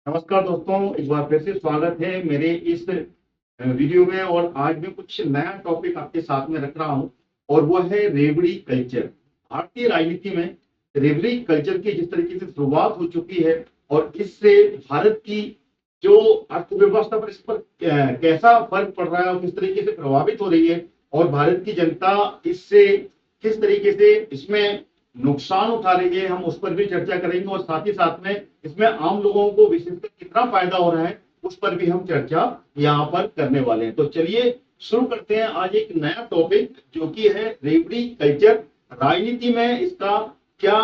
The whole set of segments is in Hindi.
नमस्कार दोस्तों, एक बार फिर से स्वागत है मेरे इस वीडियो में। और आज मैं कुछ नया टॉपिक आपके साथ में रख रहा हूं और वो है रेवड़ी कल्चर। भारतीय राजनीति में रेवड़ी कल्चर की जिस तरीके से शुरुआत हो चुकी है और इससे भारत की जो अर्थव्यवस्था पर इस पर कैसा फर्क पड़ रहा है और किस तरीके से प्रभावित हो रही है और भारत की जनता इससे किस तरीके से इसमें नुकसान उठा रही है, हम उस पर भी चर्चा करेंगे। और साथ ही साथ में इसमें आम लोगों को विशेषकर कितना फायदा हो रहा है उस पर भी हम चर्चा यहाँ पर करने वाले हैं। तो चलिए शुरू करते हैं आज एक नया टॉपिक जो कि है रेवड़ी कल्चर। राजनीति में इसका क्या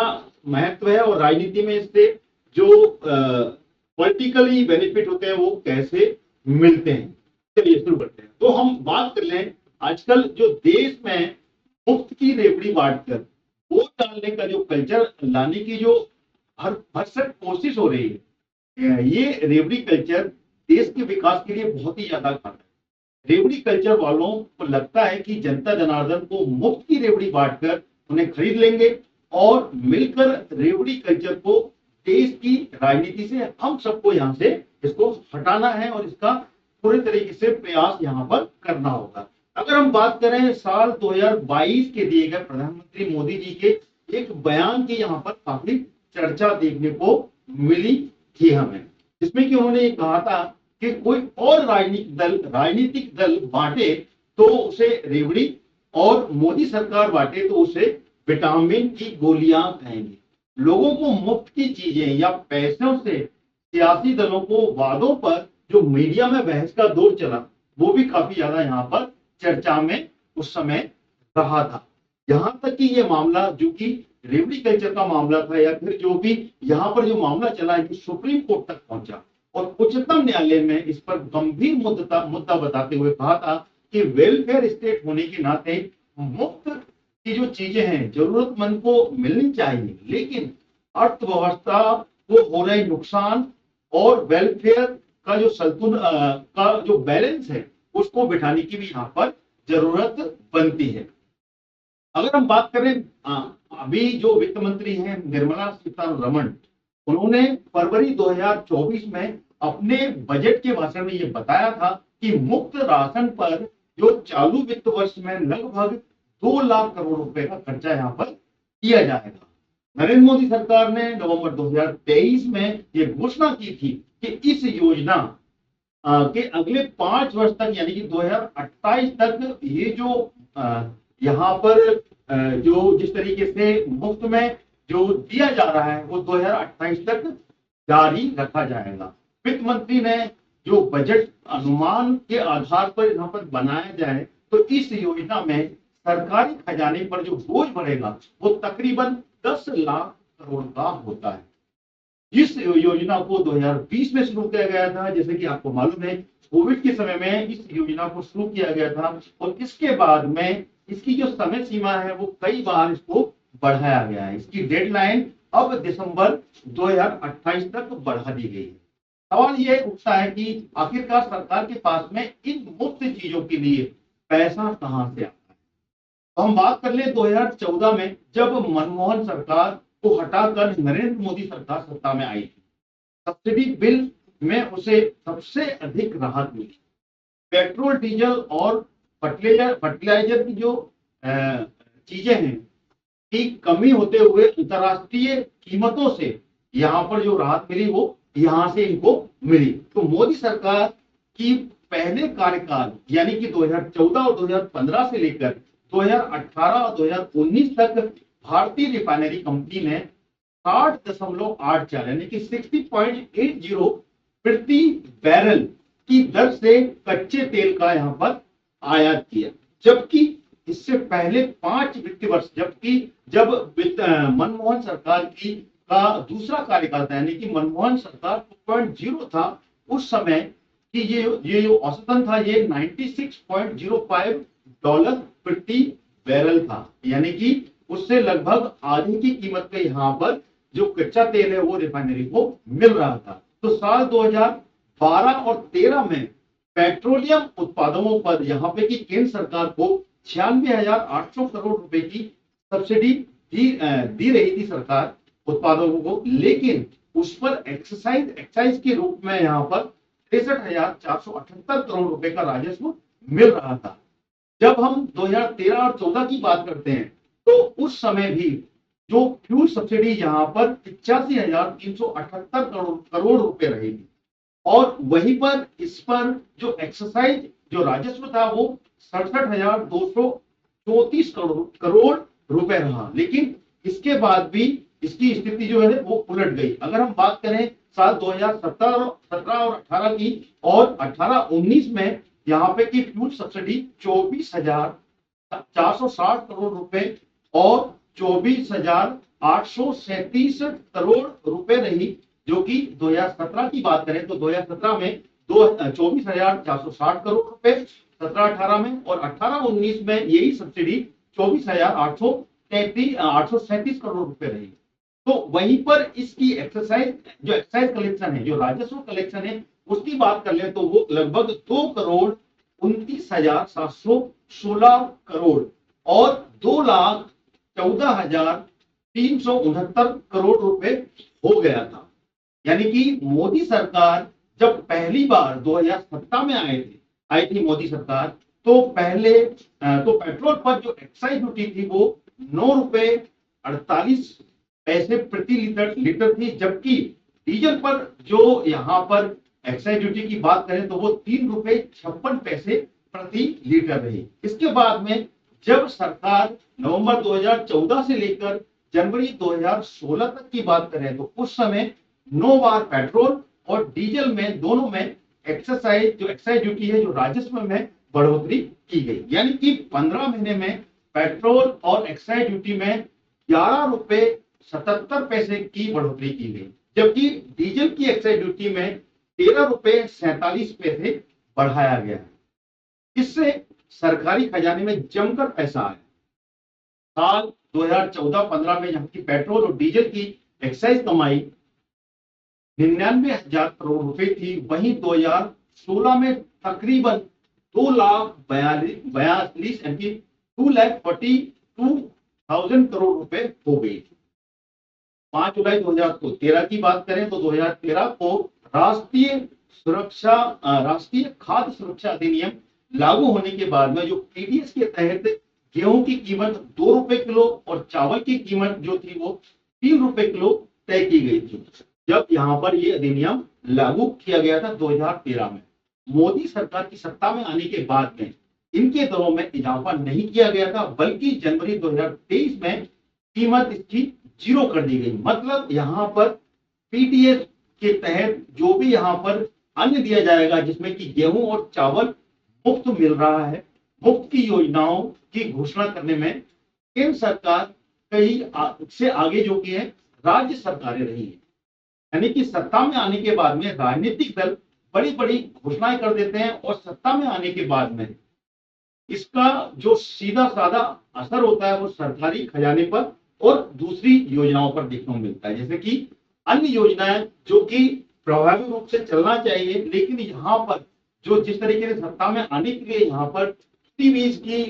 महत्व है और राजनीति में इससे जो पॉलिटिकली बेनिफिट होते हैं वो कैसे मिलते हैं। चलिए शुरू करते हैं। तो हम बात कर लें आजकल जो देश में मुफ्त की रेवड़ी बांटकर वोट डालने का जो कल्चर लाने की जो हर भरसक कोशिश हो रही है, ये रेवड़ी कल्चर देश के विकास के लिए बहुत ही ज्यादा घातक है। रेवड़ी कल्चर वालों को लगता है कि जनता जनार्दन को मुफ्त की रेवड़ी बांटकर उन्हें खरीद लेंगे और मिलकर रेवड़ी कल्चर को देश की राजनीति से हम सबको यहाँ से इसको हटाना है और इसका पूरे तरीके से प्रयास यहाँ पर करना होगा। अगर हम बात करें साल 2022 के दिए गए प्रधानमंत्री मोदी जी के एक बयान की यहाँ पर काफी चर्चा देखने को मिली थी हमें, जिसमें कि उन्होंने ये कहा था कि कोई और राजनीतिक दल बांटे तो उसे रेवड़ी और मोदी सरकार बांटे तो उसे विटामिन की गोलियां कहेंगे। लोगों को मुफ्त की चीजें या पैसों से सियासी दलों को वादों पर जो मीडिया में बहस का दौर चला वो भी काफी ज्यादा यहाँ पर चर्चा में उस समय रहा था। यहां तक कि ये मामला जो कि रेवड़ी कल्चर का मामला था या फिर जो भी यहाँ पर जो मामला चला है, जो सुप्रीम कोर्ट तक पहुंचा और उच्चतम न्यायालय में इस पर गंभीर मुद्दा बताते हुए कहा था कि वेलफेयर स्टेट होने के नाते मुफ्त की जो चीजें हैं जरूरतमंद को मिलनी चाहिए, लेकिन अर्थव्यवस्था को हो रहे नुकसान और वेलफेयर का जो का जो बैलेंस है उसको बिठाने की भी यहाँ पर जरूरत बनती है। अगर हम बात करें अभी जो वित्त मंत्री हैं निर्मला सीतारमण, उन्होंने फरवरी 2024 में अपने बजट के भाषण में ये बताया था कि मुफ्त राशन पर जो चालू वित्त वर्ष में लगभग 2 लाख करोड़ रुपए का खर्चा यहाँ पर किया जाएगा। नरेंद्र मोदी सरकार ने नवंबर 2023 में ये घोषणा की थी कि इस योजना के अगले 5 वर्ष तक यानी कि 2028 तक ये जो यहाँ पर जो जिस तरीके से मुफ्त में जो दिया जा रहा है वो 2028 तक जारी रखा जाएगा। वित्त मंत्री ने जो बजट अनुमान के आधार पर यहाँ पर बनाया जाए तो इस योजना में सरकारी खजाने पर जो बोझ बढ़ेगा वो तकरीबन 10 लाख करोड़ का होता है। इस योजना को 2020 में शुरू किया गया था, जैसे कि आपको मालूम है कोविड के समय में इस योजना को शुरू किया गया था और इसके बाद में इसकी जो समय सीमा है वो कई बार इसको बढ़ाया गया है। इसकी डेडलाइन अब दिसंबर 2028 तक बढ़ा दी गई है। सवाल यह उठता है कि आखिरकार सरकार के पास में इन मुफ्त चीजों के लिए पैसा कहां से आता है। तो हम बात कर ले 2014 में जब मनमोहन सरकार को हटाकर नरेंद्र मोदी सरकार सत्ता में आई थी, सब्सिडी बिल में उसे सबसे अधिक राहत मिली। पेट्रोल डीजल और फर्टिलाइजर की जो चीजें हैं की कमी होते हुए अंतरराष्ट्रीय कीमतों से यहाँ पर जो राहत मिली वो यहाँ से इनको मिली। तो मोदी सरकार की पहले कार्यकाल यानी कि 2014 और 2015 से लेकर 2018 और 2019 तक भारतीय रिफाइनरी कंपनी ने 60.84 यानी कि 60.80 प्रति बैरल की दर से कच्चे तेल का यहाँ पर आयात किया, जबकि इससे पहले 5 वित्तीय वर्ष जब मनमोहन सरकार की का दूसरा कार्यकाल था यानी कि मनमोहन सरकार 2.0 था, उस समय कि ये जो औसतन था ये $96.05 प्रति बैरल था, यानी कि उससे लगभग आधी की कीमत पे यहाँ पर जो कच्चा तेल है वो रिफाइनरी को मिल रहा था। तो साल 2012 और 13 में पेट्रोलियम उत्पादों पर यहाँ पे की केंद्र सरकार को 96,800 करोड़ रुपए की सब्सिडी दी रही थी सरकार, उत्पादों को, लेकिन उस पर एक्साइज के रूप में यहाँ पर 63,478 करोड़ रुपए का राजस्व मिल रहा था। जब हम 2013 और 14 की बात करते हैं तो उस समय भी जो फ्यूल सब्सिडी यहाँ पर 85,378 करोड़ रुपए रहेगी, और वहीं पर इस पर जो एक्सरसाइज जो राजस्व था वो 67,234 करोड़ रुपए रहा। लेकिन इसके बाद भी इसकी स्थिति जो है वो उलट गई। अगर हम बात करें साल 2017 और 18 की, और 18-19 में यहाँ पे की फ्यूल सब्सिडी 24,460 करोड़ रुपए और 24,837 करोड़ रुपए रही, जो कि 2017 की बात करें तो 2017 में 24,460 करोड़ रुपए 17-18 में, और 18-19 में यही सब्सिडी 24,837 करोड़ रुपए रही। तो वहीं पर इसकी एक्साइज कलेक्शन है, जो राजस्व कलेक्शन है, उसकी बात कर ले तो वो लगभग 2,29,716 करोड़ और 2,14,369 करोड़ रुपए हो गया था। यानी कि मोदी सरकार जब पहली बार 2017 में आई थी मोदी सरकार, तो पहले तो पेट्रोल पर जो एक्साइज ड्यूटी थी वो 9 रुपए 48 पैसे प्रति लीटर थी, जबकि डीजल पर जो यहाँ पर एक्साइज ड्यूटी की बात करें तो वो 3 रुपए 56 पैसे प्रति लीटर रही। इसके बाद में जब सरकार नवंबर 2014 से लेकर जनवरी 2016 तक की बात करें तो उस समय 9 बार पेट्रोल और डीजल में दोनों में एक्साइज ड्यूटी है जो राजस्व में बढ़ोतरी की गई। यानी कि 15 महीने में पेट्रोल और एक्साइज ड्यूटी में 11 रुपए 77 पैसे की बढ़ोतरी की गई, जबकि डीजल की एक्साइज ड्यूटी में 13 रुपए 47 पैसे बढ़ाया गया है। इससे सरकारी खजाने में जमकर पैसा आया। साल 2014-15 में यहाँ की पेट्रोल और डीजल की एक्साइज कमाई 99,000 करोड़ रुपए थी, वहीं 2016 में तकरीबन 2,42,42 यानी 2,42,000 करोड़ रुपए हो गई। 5 जुलाई 2013 की बात करें तो 2013 को राष्ट्रीय खाद्य सुरक्षा अधिनियम लागू होने के बाद में जो पीडीएस के तहत गेहूं की कीमत 2 रुपए किलो और चावल की कीमत जो थी वो 3 रुपए किलो तय की गई थी। जब यहाँ पर ये अधिनियम लागू किया गया था 2013 में, मोदी सरकार की सत्ता में आने के बाद में इनके दरों में इजाफा नहीं किया गया था, बल्कि जनवरी 2023 में कीमत इसकी 0 कर दी गई। मतलब यहाँ पर पीडीएस के तहत जो भी यहाँ पर अन्न दिया जाएगा, जिसमें कि गेहूं और चावल मुफ्त मिल रहा है, मुफ्त की योजनाओं की घोषणा करने में केंद्र सरकार कई से आगे जो की है राज्य सरकारें रही है। यानी कि सत्ता में आने के बाद में राजनीतिक दल बड़ी बड़ी घोषणाएं कर देते हैं और सत्ता में आने के बाद में इसका जो सीधा साधा असर होता है वो सरकारी खजाने पर और दूसरी योजनाओं पर देखने को मिलता है। जैसे कि अन्य योजनाएं जो कि प्रभावी रूप से चलना चाहिए, लेकिन यहाँ पर जो जिस तरीके से सत्ता में आने के लिए यहाँ पर बीज की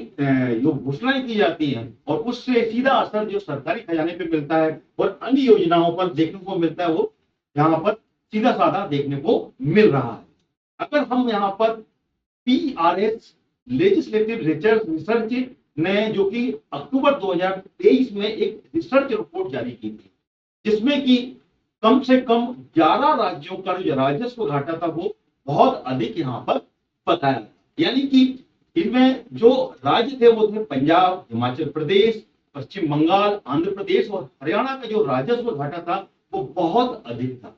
जो घोषणाएं की जाती हैं और उससे सीधा असर जो सरकारी खजाने पे मिलता है और अन्य योजनाओं पर देखने को मिलता है, वो यहाँ पर सीधा साधा देखने को मिल रहा है। अगर हम यहाँ पर PRS लेजिस्लेटिव रिसर्च ने जो कि अक्टूबर 2023 में एक रिसर्च रिपोर्ट जारी की थी, जिसमें कि कम से कम 11 राज्यों का जो राजस्व घाटा था वो बहुत अधिक यहाँ पर बताया। यानी कि इनमें जो राज्य थे वो थे पंजाब, हिमाचल प्रदेश, पश्चिम बंगाल, आंध्र प्रदेश और हरियाणा का जो राजस्व घाटा था वो बहुत अधिक था।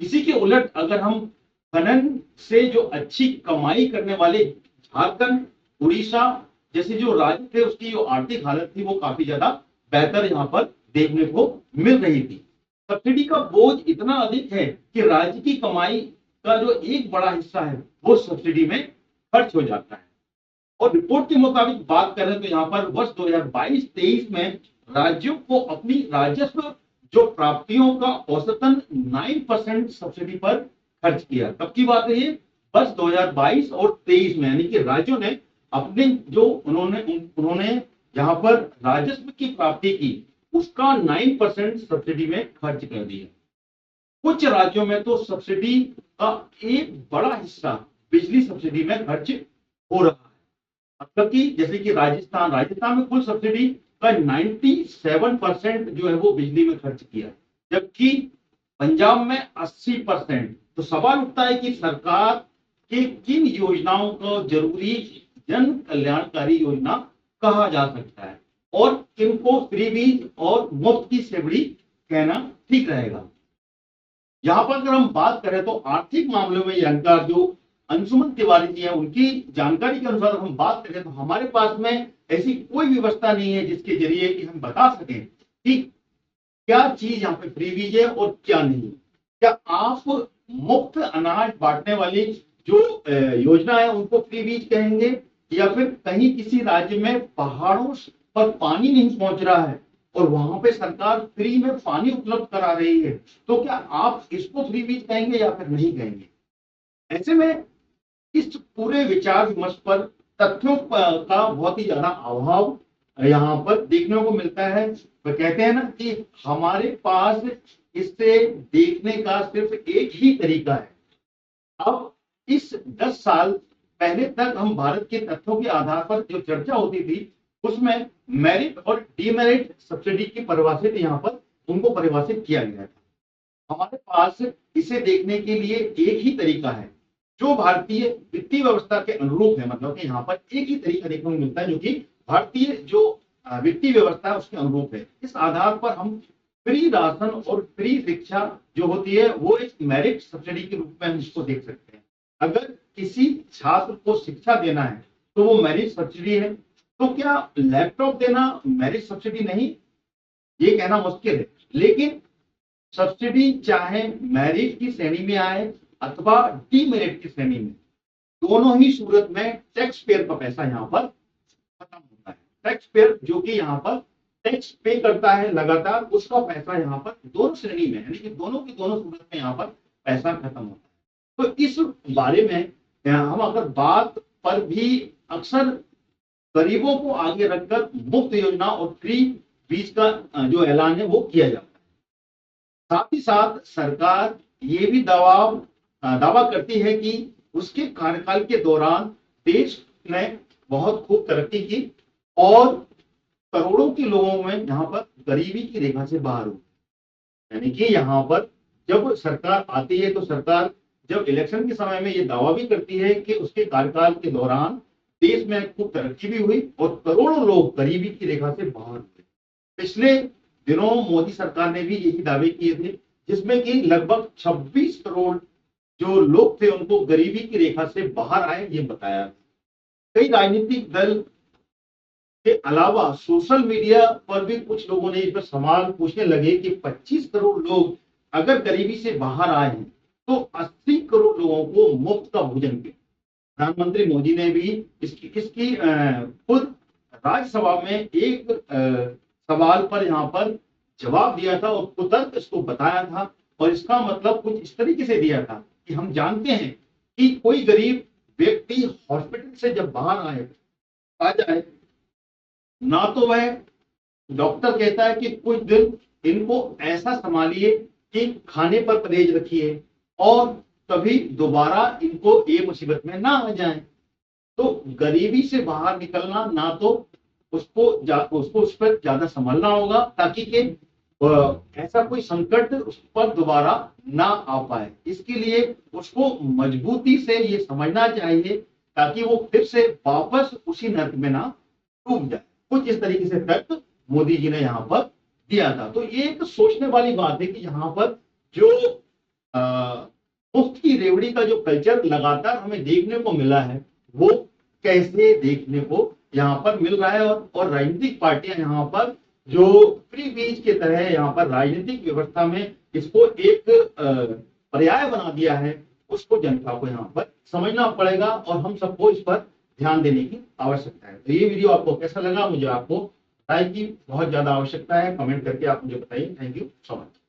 इसी के उलट अगर हम खनन से जो अच्छी कमाई करने वाले झारखंड, उड़ीसा जैसे जो राज्य थे उसकी जो आर्थिक हालत थी वो काफी ज्यादा बेहतर यहाँ पर देखने को मिल रही थी। सब्सिडी का बोझ इतना अधिक है कि राज्य की कमाई का जो एक बड़ा हिस्सा है वो सब्सिडी में खर्च हो जाता है। और रिपोर्ट के मुताबिक बात करें तो यहाँ पर वर्ष 2022-23 में राज्यों को अपनी राजस्व जो प्राप्तियों का औसतन 9% सब्सिडी पर खर्च किया। कब की बात है ये? वर्ष 2022 और 23 में, यानी कि राज्यों ने अपने जो उन्होंने यहाँ पर राजस्व की प्राप्ति की उसका 9% सब्सिडी में खर्च कर दिया। कुछ राज्यों में तो सब्सिडी का एक बड़ा हिस्सा बिजली सब्सिडी में खर्च हो रहा है। मतलब कि जैसे कि राजस्थान में कुल सब्सिडी का 97% जो है वो बिजली में खर्च किया, जबकि पंजाब में 80%। तो सवाल उठता है कि सरकार के किन योजनाओं को जरूरी जन कल्याणकारी योजना कहा जा सकता है और किनको फ्रीबीज और मुफ्त की सेवड़ी कहना ठीक रहेगा। यहां पर अगर हम बात करें तो आर्थिक मामलों में जानकार जो अंशुमन तिवारी जी हैं, उनकी जानकारी के अनुसार हम बात करें तो हमारे पास में ऐसी कोई व्यवस्था नहीं है जिसके जरिए कि हम बता सकें कि क्या चीज यहाँ पे फ्रीबीज है और क्या नहीं। क्या आप मुफ्त अनाज बांटने वाली जो योजना है उनको फ्रीबीज कहेंगे, या फिर कहीं किसी राज्य में पहाड़ों पर पानी नहीं पहुंच रहा है और वहां पे सरकार फ्री में पानी उपलब्ध करा रही है, तो क्या आप इसको फ्रीबीज कहेंगे या फिर नहीं कहेंगे। ऐसे में इस पूरे विचार विमर्श पर तथ्यों का बहुत ही ज्यादा अभाव यहाँ पर देखने को मिलता है। तो कहते हैं ना कि हमारे पास इससे देखने का सिर्फ एक ही तरीका है। अब इस 10 साल पहले तक हम भारत के तथ्यों के आधार पर जो चर्चा होती थी उसमें मेरिट और डीमेरिट सब्सिडी की परिभाषित यहाँ पर उनको परिभाषित किया गया था। हमारे पास इसे देखने के लिए एक ही तरीका है जो भारतीय वित्तीय व्यवस्था के अनुरूप है। मतलब कि यहाँ पर एक ही तरीका देखने को मिलता है जो कि भारतीय जो वित्तीय व्यवस्था है उसके अनुरूप है। इस आधार पर हम फ्री राशन और फ्री शिक्षा जो होती है वो एक मेरिट सब्सिडी के रूप में हम इसको देख सकते हैं। अगर किसी छात्र को शिक्षा देना है तो वो मेरिट सब्सिडी है। तो क्या लैपटॉप देना मेरिट सब्सिडी नहीं, ये कहना मुश्किल है। लेकिन सब्सिडी चाहे मेरिट की श्रेणी में आए अथवा डीमेरिट की श्रेणी में, दोनों ही सूरत में टैक्स पेयर का पैसा यहाँ पर खत्म होता है। टैक्स पेयर जो कि यहाँ पर टैक्स पे करता है लगातार, उसका पैसा यहाँ पर दोनों श्रेणी में यानी कि दोनों की दोनों सूरत में यहाँ पर पैसा खत्म होता है। तो इस बारे में हम अगर बात पर भी अक्सर गरीबों को आगे रखकर मुफ्त योजना और फ्री बीज का जो ऐलान है वो किया जाता है। साथ ही साथ सरकार ये भी दावा करती है कि उसके कार्यकाल के दौरान देश ने बहुत खूब तरक्की की और करोड़ों के लोगों में यहाँ पर गरीबी की रेखा से बाहर हो। यानी कि यहाँ पर जब सरकार आती है तो सरकार जब इलेक्शन के समय में ये दावा भी करती है कि उसके कार्यकाल के दौरान देश में खूब तरक्की भी हुई और करोड़ों लोग गरीबी की रेखा से बाहर हुए। पिछले दिनों मोदी सरकार ने भी यही दावे किए थे, जिसमें कि लगभग 26 करोड़ जो लोग थे उनको गरीबी की रेखा से बाहर आए, ये बताया। कई राजनीतिक दल के अलावा सोशल मीडिया पर भी कुछ लोगों ने इस पर सवाल पूछने लगे कि 25 करोड़ लोग अगर गरीबी से बाहर आए हैं तो 80 करोड़ लोगों को मुफ्त का भोजन किया। प्रधानमंत्री मोदी ने भी इसकी खुद राज्यसभा में एक सवाल पर यहाँ पर जवाब दिया था और कुतर्क इसको बताया था। और इसका मतलब कुछ इस तरीके से दिया था कि हम जानते हैं कि कोई गरीब व्यक्ति हॉस्पिटल से जब बाहर आ जाए ना तो वह डॉक्टर कहता है कि कुछ दिन इनको ऐसा संभालिए कि खाने पर परहेज रखिए और कभी दोबारा इनको ये मुसीबत में ना आ जाए। तो गरीबी से बाहर निकलना ना तो उसको उस पर ज्यादा संभलना होगा ताकि के ऐसा कोई संकट उस पर दोबारा ना आ पाए। इसके लिए उसको मजबूती से ये समझना चाहिए ताकि वो फिर से वापस उसी नर्क में ना डूब जाए। कुछ इस तरीके से तर्क मोदी जी ने यहाँ पर दिया था। तो ये एक सोचने वाली बात है कि यहाँ पर जो मुफ्त की रेवड़ी का जो कल्चर लगातार हमें देखने को मिला है वो कैसे देखने को यहाँ पर मिल रहा है और राजनीतिक पार्टियां यहाँ पर जो फ्री बीज के तरह यहाँ पर राजनीतिक व्यवस्था में इसको एक पर्याय बना दिया है, उसको जनता को यहाँ पर समझना पड़ेगा और हम सबको इस पर ध्यान देने की आवश्यकता है। तो ये वीडियो आपको कैसा लगा, मुझे आपको राय की बहुत ज्यादा आवश्यकता है, कमेंट करके आप मुझे बताइए। Thank you so much.